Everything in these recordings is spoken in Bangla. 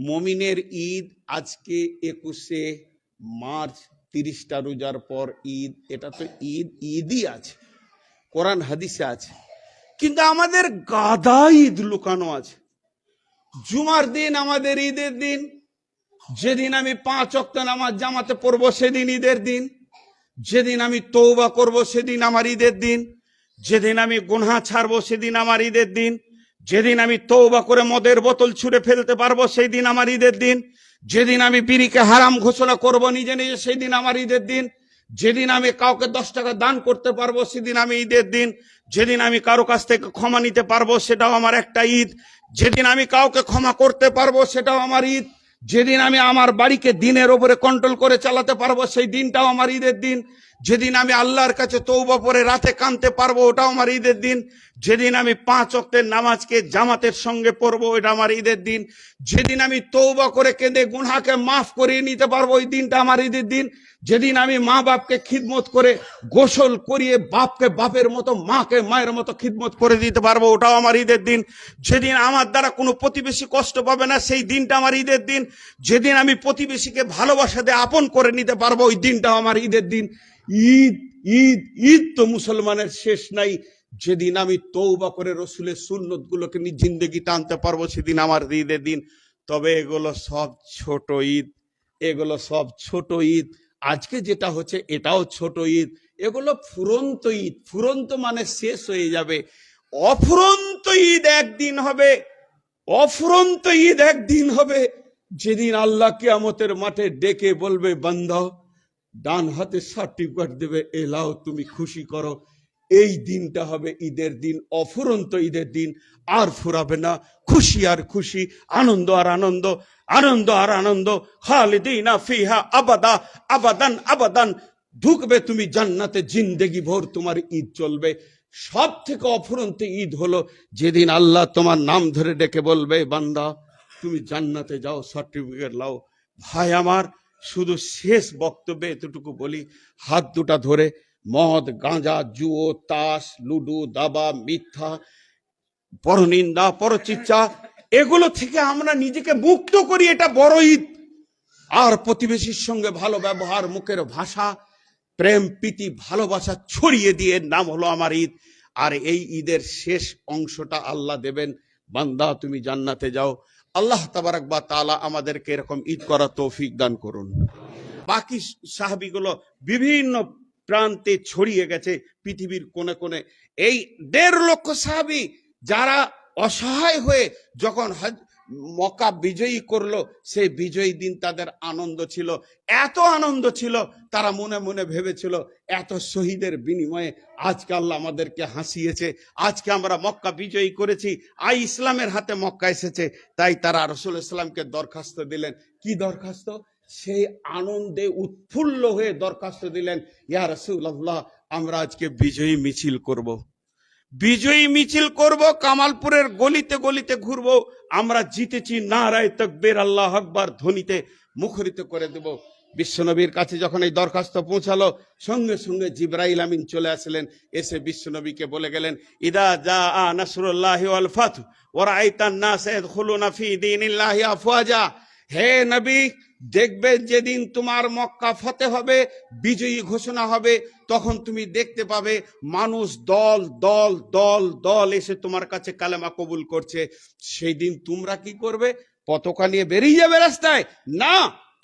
মমিনের ঈদ আজকে 21শে মার্চ, 30টা রোজার পর ঈদ। এটা তো ঈদই আছে, কোরআন হাদিসে আছে। কিন্তু আমাদের গাদা ঈদ লুকানো আছে। জুমার দিন আমাদের ঈদের দিন, যেদিন আমি 5 ওয়াক্ত নামাজ জামাতে পড়বো সেদিন ঈদের দিন। যেদিন আমি তওবা করব সেদিন আমার ঈদের দিন। যেদিন আমি গুনাহ ছাড়বো সেদিন আমার ঈদের দিন। যেদিন আমি তওবা করে মদের বোতল ছুঁড়ে ফেলতে পারবো সেই দিন আমার ঈদের দিন। যেদিন আমি বিড়িকে হারাম ঘোষণা করব নিজে নিজে সেই দিন আমার ঈদের দিন। যেদিন আমি কাউকে 10 টাকা দান করতে পারবো সেদিন আমি ঈদের দিন। যেদিন আমি কারো কাছ থেকে ক্ষমা নিতে পারবো সেটাও আমার একটা ঈদ। যেদিন আমি কাউকে ক্ষমা করতে পারবো সেটাও আমার ঈদ। যেদিন আমি আমার বাড়িকে দিনের উপরে কন্ট্রোল করে চালাতে পারবো সেই দিনটাও আমার ঈদের দিন। যেদিন আমি আল্লাহর কাছে তওবা করে রাতে কাঁদতে পারবো ওটাও আমার ঈদের দিন। যেদিন আমি 5 ওয়াক্তের নামাজকে জামাতের সঙ্গে পড়বো এটা আমার ঈদের দিন। যেদিন আমি তওবা করে কেঁদে গুনাহকে মাফ করিয়ে নিতে পারবো ওই দিনটা আমার ঈদের দিন। যেদিন আমি মা বাপকে খিদমত করে গোসল করিয়ে বাপকে বাপের মতো মাকে মায়ের মতো খিদমত করে দিতে পারবো ওটাও আমার ঈদের দিন। যেদিন আমার দ্বারা কোনো প্রতিবেশী কষ্ট পাবে না সেই দিনটা আমার ঈদের দিন। যেদিন আমি প্রতিবেশীকে ভালোবাসা দিয়ে আপন করে নিতে পারবো ওই দিনটাও আমার ঈদের দিন। ঈদ ঈদ ঈদ তো মুসলমানের শেষ নাই। যেদিন আমি তওবা করে রসুলের সুন্নত গুলোকে জিন্দেগি টানতে পারবো সেদিন আমার ঈদের দিন। তবে এগুলো সব ছোট ঈদ, এগুলো সব ছোট ঈদ। আজকে যেটা হচ্ছে এটাও ছোট ঈদ। এগুলো ফুরন্ত ঈদ। ফুরন্ত মানে শেষ হয়ে যাবে। অফুরন্ত ঈদ একদিন হবে। অফুরন্ত ঈদ একদিন হবে যেদিন আল্লাহ কিয়ামতের মাঠে ডেকে বলবে বান্দা, ডান হাতে সার্টিফিকেট দেবে, এলাও তুমি খুশি করো। এই দিনটা হবে ঈদের দিন, অফুরন্ত ঈদের দিন। আর ফুরাবে না, খুশি আর খুশি, আনন্দ আর আনন্দ, আনন্দ আর আনন্দ। খালিদিনা ফিহা আবাদা, আবাদান আবাদান। ঢুকবে তুমি জান্নাতে, জিন্দেগি ভর তোমার ঈদ চলবে। সব থেকে অফুরন্ত ঈদ হলো যেদিন আল্লাহ তোমার নাম ধরে ডেকে বলবে বান্দা তুমি জান্নাতে যাও, সার্টিফিকেট লাও। ভাই আমার, শুধু শেষ বক্তব্যে এতটুকু বলি, হাত দুটা ধরে মদ, গাঁজা, জুয়ো, তাস, লুডু, দাবা, মিথ্যা, পরনিন্দা, পরচিৎসা, এগুলো থেকে আমরা নিজেকে মুক্ত করি, এটা বড় ঈদ। আর প্রতিবেশীর সঙ্গে ভালো ব্যবহার, মুখের ভাষা, প্রেম প্রীতি ভালোবাসা ছড়িয়ে দিয়ে নাম হলো আমার ঈদ। আর এই ঈদের শেষ অংশটা আল্লাহ দেবেন, বান্দা তুমি জান্নাতে যাও। আল্লাহ তাবারাক ওয়া তাআলা আমাদেরকে এরকম ঈদ করার তৌফিক দান করুন। বাকি সাহাবীগুলো বিভিন্ন প্রান্তে ছড়িয়ে গেছে পৃথিবীর কোণে কোণে। এই 1.5 লক্ষ সাহাবী যারা অসহায় হয়ে যখন মক্কা বিজয়ী করলো, সেই বিজয়ী দিন তাদের আনন্দ ছিল, এত আনন্দ ছিল তারা মনে মনে ভেবেছিল এত শহীদের বিনিময়ে আজকে আল্লাহ আমাদেরকে হাসিয়েছে, আজকে আমরা মক্কা বিজয়ী করেছি, ইসলামের হাতে মক্কা এসেছে। তাই তারা রাসূলুল্লাহ সাল্লাল্লাহু আলাইহি ওয়াসাল্লামকে দরখাস্ত দিলেন। কি দরখাস্ত? সেই আনন্দে উৎফুল্ল হয়ে দরখাস্ত দিলেন, ইয়া রাসূলুল্লাহ আমরা আজকে বিজয়ী মিছিল করব, বিজয়ী মিছিল করব, কামালপুরের গলিতে গলিতে ঘুরবো, আমরা জিতেছি, নারায়ে তাকবীর আল্লাহু আকবার ধ্বনিতে মুখরিত করে দেব। বিশ্বনবীর কাছে যখন এই দরখাস্ত পৌঁছালো, সঙ্গে সঙ্গে জিবরাইল আমিন চলে আসলেন, এসে বিশ্বনবীকে বলে গেলেন, ইদা জাআ নাসরুল্লাহি ওয়াল ফাতহু ওয়া রাআইতান নাস ইয়াদখুলুনা ফি দীনিল্লাহি আফওয়াজা। হে নবী, দেখবে যেদিন তোমার মক্কা ফতেহ হবে, বিজয়ী ঘোষণা হবে, তখন তুমি দেখতে পাবে মানুষ দল দল দল দল এসে তোমার কাছে কালেমা কবুল করছে। সেই দিন তোমরা কি করবে? পতাকা নিয়ে বেরিয়ে যাবে রাস্তায়? না,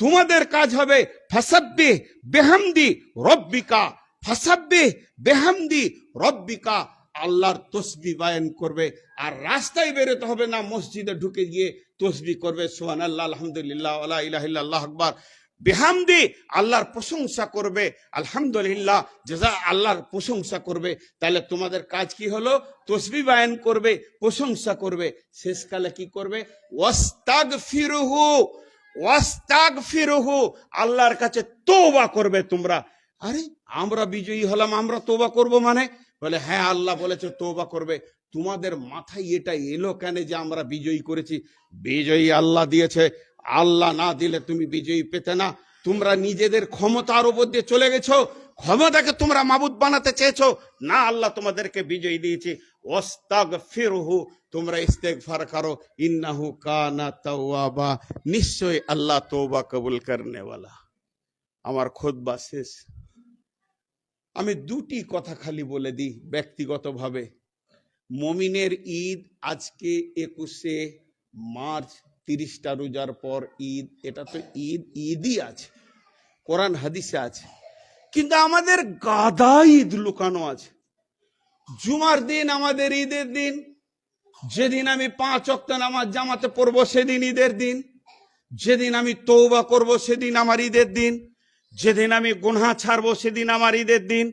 তোমাদের কাজ হবে ফাসাব্বিহ বিহামদি রব্বিকা, ফাসাব্বিহ বিহামদি রব্বিকা, আল্লাহর তসবিহ বায়ান করবে। আর রাস্তায় বেরোতে হবে না, মসজিদে ঢুকে গিয়ে তসবিহ করবে, সুবহানাল্লাহ, আলহামদুলিল্লাহ, ওয়া লা ইলাহা ইল্লাল্লাহ, আল্লাহু আকবার। বিহামদি, আল্লাহর প্রশংসা করবে, আলহামদুলিল্লাহ, জাযা, আল্লাহর প্রশংসা করবে। তাহলে তোমাদের কাজ কি হলো? তসবিহ বায়ান করবে, প্রশংসা করবে। শেষকালে কি করবে? ওয়াস্তাগফিরুহু, ওয়াস্তাগফিরুহু, আল্লাহর কাছে তওবা করবে তোমরা। আরে আমরা বিজয়ী হলাম, আমরা তওবা করব মানে? বলে হ্যাঁ, আল্লাহ বলেছে তওবা করবে। তোমাদের মাথায় এটা এলো কেন যে আমরা বিজয়ী করেছি? বিজয়ী আল্লাহ দিয়েছে, আল্লাহ না দিলে তুমি বিজয়ী পেতে না। তোমরা নিজেদের ক্ষমতার উপর দিয়ে চলে গেছো, ক্ষমতাকে তোমরা মাবুদ বানাতে চেয়েছো না, আল্লাহ তোমাদেরকে বিজয়ী দিয়েছে। ওয়াস্তাগফিরুহু, তোমরা ইস্তেগফার করো, ইন্নাহু কানা তাওয়াবা, নিশ্চয় আল্লাহ তওবা কবুল করনেওয়ালা। আমার খুতবা শেষ। আমি দুটি কথা খালি বলে দিই ব্যক্তিগতভাবে। মমিনের ঈদ আজকে 21শে মার্চ, 30টা রোজার পর ঈদ। এটা তো ঈদই আছে, কোরআন হাদিসে আছে। কিন্তু আমাদের গাদা ঈদ লুকানো আছে। জুমার দিন আমাদের ঈদের দিন, যেদিন আমি 5 ওয়াক্ত নামাজ জামাতে পড়বো সেদিন ঈদের দিন। যেদিন আমি তওবা করব সেদিন আমার ঈদের দিন। যেদিন আমি গুনাহ ছাড়বো সেদিন আমার ঈদের দিন।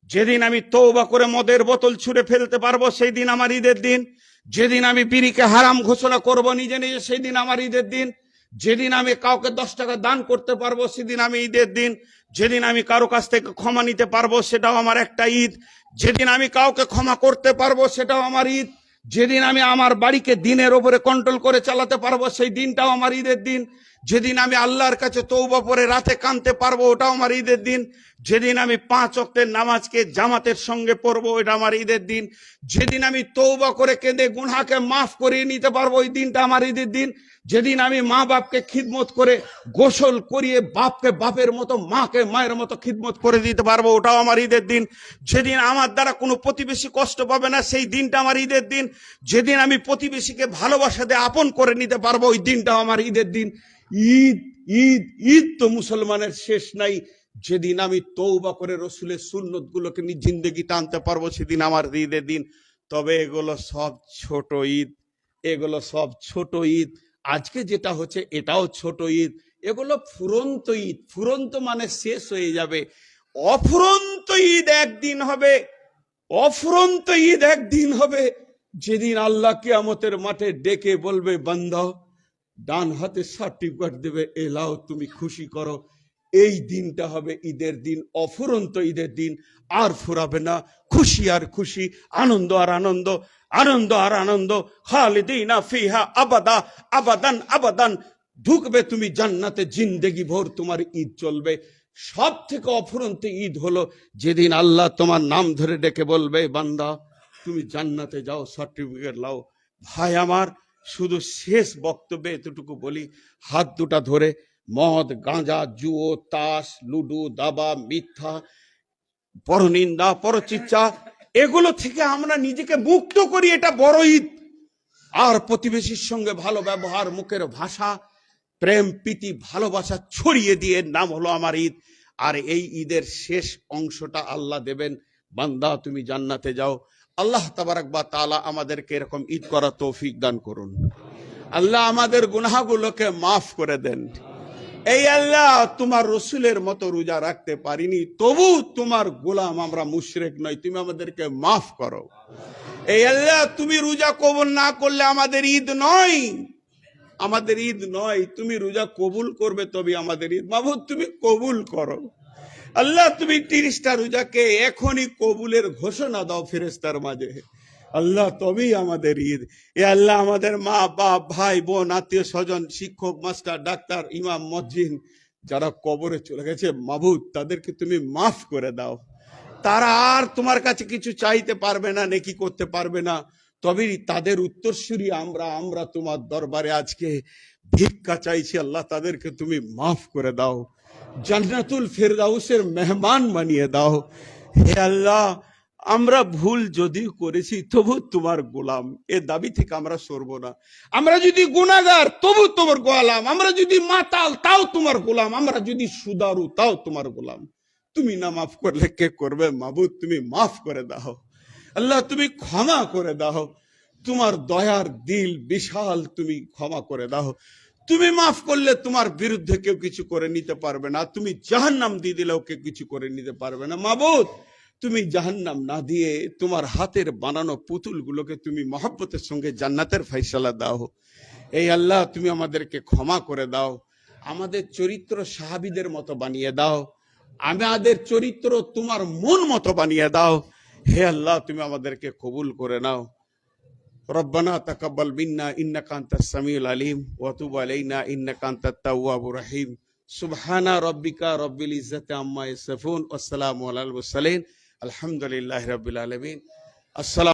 যেদিন আমি তওবা করে মদের বোতল ছুঁড়ে ফেলতে পারবো সেই দিন আমার ঈদের দিন। যেদিন আমি বিড়িকে হারাম ঘোষণা করব নিজে নিজে সেই দিন আমার ঈদের দিন। যেদিন আমি কাউকে 10 টাকা দান করতে পারবো সেদিন আমি ঈদের দিন। যেদিন আমি কারো কাছ থেকে ক্ষমা নিতে পারবো সেটাও আমার একটা ঈদ। যেদিন আমি কাউকে ক্ষমা করতে পারবো সেটাও আমার ঈদ। যেদিন আমি আমার বাড়িকে দিনের ওপরে কন্ট্রোল করে চালাতে পারবো সেই দিনটাও আমার ঈদের দিন। যেদিন আমি আল্লাহর কাছে তওবা পড়ে রাতে কাঁদতে পারবো ওটাও আমার ঈদের দিন। যেদিন আমি 5 ওয়াক্তের নামাজকে জামাতের সঙ্গে পড়বো এটা আমার ঈদের দিন। যেদিন আমি তওবা করে কেঁদে গুনাহকে মাফ করিয়ে নিতে পারবো ওই দিনটা আমার ঈদের দিন। যেদিন আমি মা বাপকে খিদমত করে গোসল করিয়ে বাপকে বাপের মতো মাকে মায়ের মতো খিদমত করে দিতে পারবো ওটাও আমার ঈদের দিন। যেদিন আমার দ্বারা কোনো প্রতিবেশী কষ্ট পাবে না সেই দিনটা আমার ঈদের দিন। যেদিন আমি প্রতিবেশীকে ভালোবাসা দিয়ে আপন করে নিতে পারবো ওই দিনটাও আমার ঈদের দিন। ঈদ ঈদ ঈদ তো মুসলমানের শেষ নাই। যেদিন আমি তওবা করে রসুলের সুন্নত গুলোকে জিন্দেগিতে আনতে পারবো সেদিন আমার ঈদের দিন। তবে এগুলো সব ছোট ঈদ, এগুলো সব ছোট ঈদ। আজকে যেটা হচ্ছে এটাও ছোট ঈদ। এগুলো ফুরন্ত ঈদ। ফুরন্ত মানে শেষ হয়ে যাবে। অফুরন্ত ঈদ একদিন হবে। অফুরন্ত ঈদ একদিন হবে, যেদিন আল্লাহ কিয়ামতের মাঠে ডেকে বলবে বান্দা, ডান হাতে সার্টিফিকেট দেবে, এলাও তুমি খুশি করো। এই দিনটা হবে ঈদের দিন, অফুরন্ত ঈদের দিন। আর ফুরাবে না, খুশি আর খুশি, আনন্দ আর আনন্দ, আনন্দ আর আনন্দ। খালিদিনা ফিহা আবাদা, আবাদান আবাদান। ঢুকবে তুমি জান্নাতে, জিন্দেগি ভোর তোমার ঈদ চলবে। সব থেকে অফুরন্ত ঈদ হলো যেদিন আল্লাহ তোমার নাম ধরে ডেকে বলবে বান্দা তুমি জান্নাতে যাও, সার্টিফিকেট লাও। ভাই আমার, শুধু শেষ বক্তব্যে এতটুকু বলি, হাত দুটা ধরে মদ, গাঁজা, জুয়ো, তাস, লুডু, দাবা, মিথ্যা, পরনিন্দা, পরচিচ্ছা, এগুলো থেকে আমরা নিজেকে মুক্ত করি, এটা বড় ঈদ। আর প্রতিবেশীর সঙ্গে ভালো ব্যবহার, মুখের ভাষা, প্রেম প্রীতি ভালোবাসা ছড়িয়ে দিয়ে নাম হলো আমার ঈদ। আর এই ঈদের শেষ অংশটা আল্লাহ দেবেন, বান্দা তুমি জান্নাতে যাও। আল্লাহ তাবারাক ওয়া তাআলা আমাদেরকে এরকম ঈদ করার তৌফিক দান করুন। আল্লাহ আমাদের গুনাহগুলোকে মাফ করে দেন। এই আল্লাহ, তোমার রসুলের মতো রোজা রাখতে পারিনি, তবু তোমার গোলাম আমরা, মুশরিক নই, তুমি আমাদেরকে মাফ করো। এই আল্লাহ, তুমি রোজা কবুল না করলে আমাদের ঈদ নয়, আমাদের ঈদ নয়। তুমি রোজা কবুল করবে তবে আমাদের ঈদ। মাবুদ তুমি কবুল করো। আল্লাহ, তুমি 30টা রোজাকে এখনই কবুলের ঘোষণা দাও ফেরেশতার মাঝে। আল্লাহ, তবেই আমাদের ঈদ। এ আল্লাহ, আমাদের মা বাপ, ভাই বোন, আত্মীয় স্বজন, শিক্ষক, মাস্টার, ডাক্তার, ইমাম, মুয়াজ্জিন যারা কবরে চলে গেছে, মাবুদ তাদেরকে তুমি মাফ করে দাও। তারা আর তোমার কাছে কিছু চাইতে পারবে না, নেকি করতে পারবে না। তবেই তাদের উত্তরসূরি আমরা তোমার দরবারে আজকে ভিক্ষা চাইছি। আল্লাহ, তাদেরকে তুমি মাফ করে দাও, জান্নাতুল ফেরদাউসের মেহমান বানিয়ে দাও। হে আল্লাহ, আমরা ভুল যদিও করেছি তবু তোমার গোলাম, এ দাবি থেকে আমরা সরব না। আমরা যদি গুনাহগার তবু তোমার গোলাম, আমরা যদি মাতাল তাও তোমার গোলাম, আমরা যদি সুদারু তাও তোমার গোলাম। তুমি না মাফ করলে কে করবে? মাবুদ তুমি মাফ করে দাও। আল্লাহ, তুমি ক্ষমা করে দাও। তোমার দয়ার দিল বিশাল, তুমি ক্ষমা করে দাও। তুমি মাফ করলে তোমার বিরুদ্ধে কেউ কিছু করে নিতে পারবে না। তুমি জাহান্নাম দিয়ে দিলেও কেউ কিছু করে নিতে পারবে না। মাবুদ, তুমি জাহান্নাম না দিয়ে তোমার হাতের বানানো পুতুলগুলোকে তুমি মহব্বতের সঙ্গে জান্নাতের ফয়সালা দাও। এই আল্লাহ, তুমি আমাদেরকে ক্ষমা করে দাও। আমাদের চরিত্র সাহাবীদের মতো বানিয়ে দাও। আমাদের চরিত্র তোমার মন মতো বানিয়ে দাও। হে আল্লাহ, তুমি আমাদেরকে কবুল করে নাও। রব্বানা তাকাব্বাল মিন্না ইন্নাকা আনতাস সামিউল আলিম ওয়া তুব আলাইনা ইন্নাকা আনতাত তাওয়াবুর রহিম। সুবহানা রাব্বিকা রাব্বিল ইজ্জাতি আম্মা ইয়াসিফুন ওয়া সালামু আলাল মুরসালিন। আলহামদুলিল্লাহি রাব্বিল আলামিন। আসসালামু